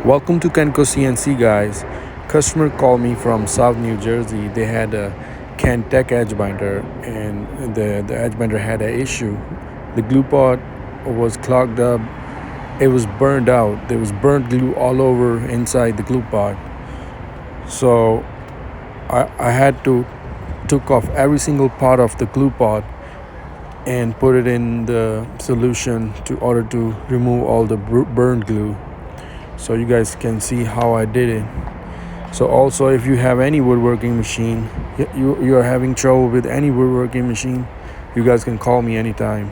Welcome to CANTECH CNC, guys. Customer called me from South New Jersey. They had a CANTEK Edgebander, and the Edgebander had an issue. The glue pot was clogged up. It was burned out. There was burnt glue all over inside the glue pot. So I had to took off every single part of the glue pot and put it in the solution to order to remove all the burned glue. So you guys can see how I did it. So also, if you have any woodworking machine, you are having trouble with any woodworking machine, you guys can call me anytime.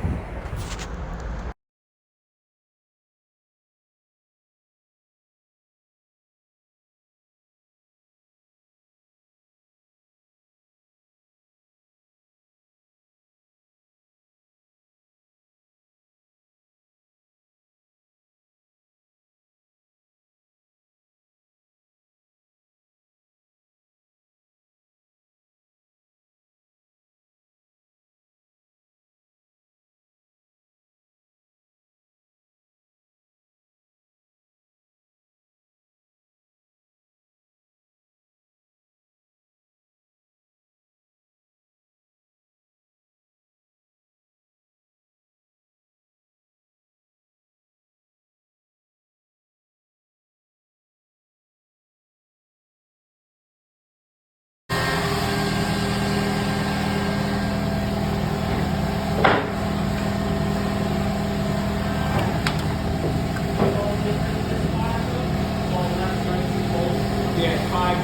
Yeah, 5.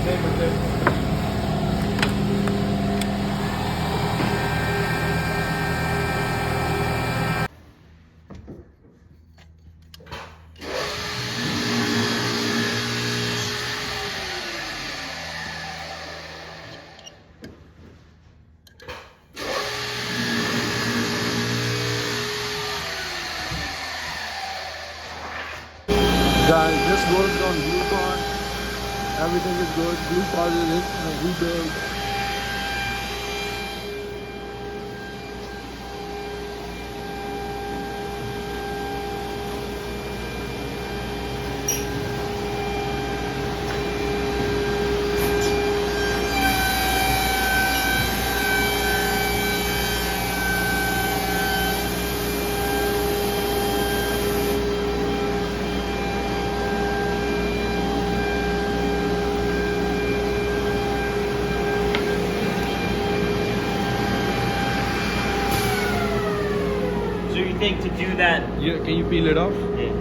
Same with this one. Guys, this works on glue pot. Everything is good. Glue pot is rebuilt. So you think to do that? Yeah, can you peel it off? Yeah.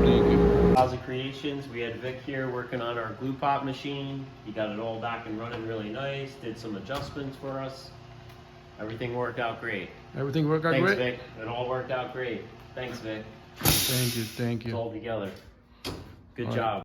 Thank you. Plaza Creations, we had Vic here working on our glue pot machine. He got it all back and running really nice, did some adjustments for us. Everything worked out great. Everything worked out Thanks, great? Vic. It all worked out great. Thanks, Vic. Thank you. It's all together. Good All right. job.